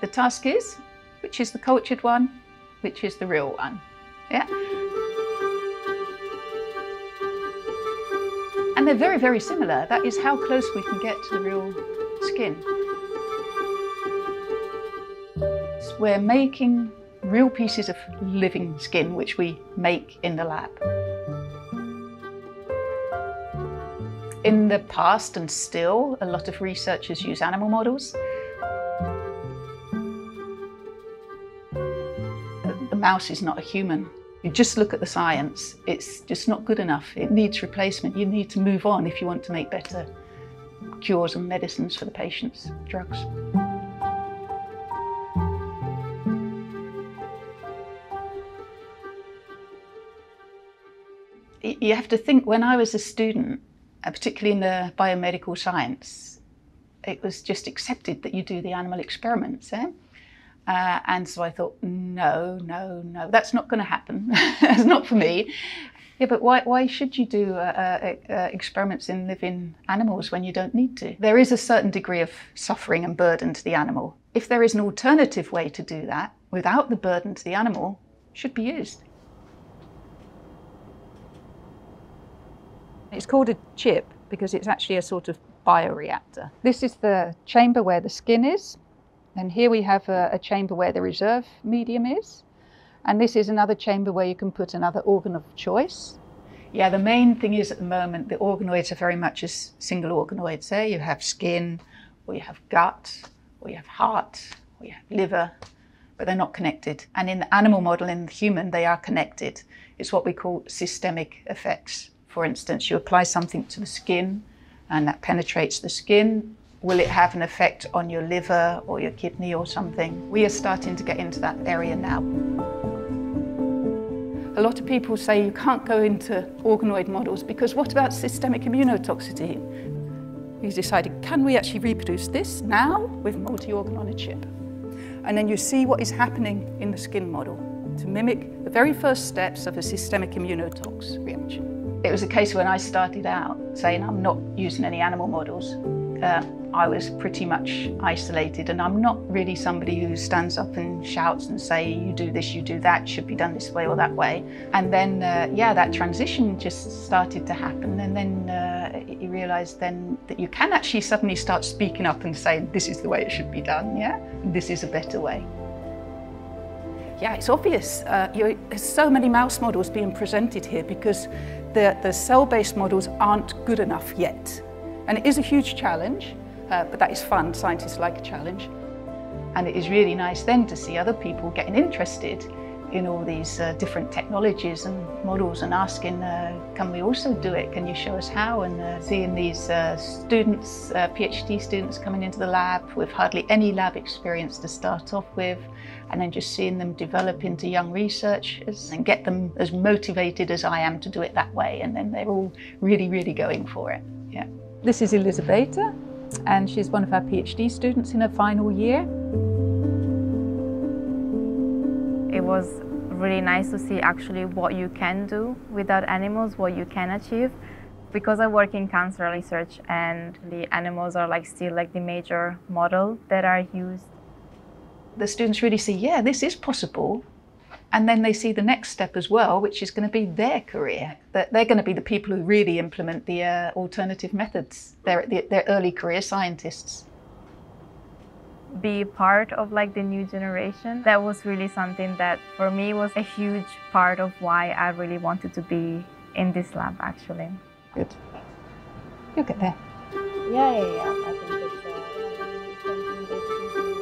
The task is, which is the cultured one, which is the real one. Yeah. And they're very, very similar. That is how close we can get to the real skin. We're making real pieces of living skin, which we make in the lab. In the past and still, a lot of researchers use animal models. The mouse is not a human. You just look at the science, it's just not good enough. It needs replacement. You need to move on if you want to make better cures and medicines for the patients, drugs. You have to think, when I was a student, particularly in the biomedical science, it was just accepted that you do the animal experiments. And so I thought, no, that's not going to happen. It's not for me. Yeah, but why should you do experiments in living animals when you don't need to? There is a certain degree of suffering and burden to the animal. If there is an alternative way to do that, without the burden to the animal, it should be used. It's called a chip because it's actually a sort of bioreactor. This is the chamber where the skin is. And here we have a chamber where the reserve medium is. And this is another chamber where you can put another organ of choice. Yeah, the main thing is at the moment, the organoids are very much as single organoids. You have skin, or you have gut, or you have heart, or you have liver, but they're not connected. And in the animal model, in the human, they are connected. It's what we call systemic effects. For instance, you apply something to the skin and that penetrates the skin. Will it have an effect on your liver or your kidney or something? We are starting to get into that area now. A lot of people say you can't go into organoid models because what about systemic immunotoxicity? We decided, can we actually reproduce this now with multi-organ on a chip? And then you see what is happening in the skin model to mimic the very first steps of a systemic immunotox reaction. It was a case when I started out saying I'm not using any animal models. I was pretty much isolated, and I'm not really somebody who stands up and shouts and say, you do this, you do that, should be done this way or that way. And then, yeah, that transition just started to happen. And then you realise then that you can actually suddenly start speaking up and saying, this is the way it should be done, yeah? This is a better way. Yeah, it's obvious. There's so many mouse models being presented here because the cell-based models aren't good enough yet. And it is a huge challenge, but that is fun. Scientists like a challenge. And it is really nice then to see other people getting interested in all these different technologies and models and asking, can we also do it? Can you show us how? And seeing these students, PhD students coming into the lab with hardly any lab experience to start off with, and then just seeing them develop into young researchers and get them as motivated as I am to do it that way. And then they're all really, really going for it. Yeah. This is Elisabetta, and she's one of our PhD students in her final year. It was really nice to see actually what you can do without animals, what you can achieve. Because I work in cancer research and the animals are still the major model that are used. The students really see, yeah, this is possible. And then they see the next step as well, which is going to be their career. That they're going to be the people who really implement the alternative methods. They're early career scientists. Be part of the new generation. That was really something that for me was a huge part of why I really wanted to be in this lab actually. Good. You'll get there. Yeah. I think it's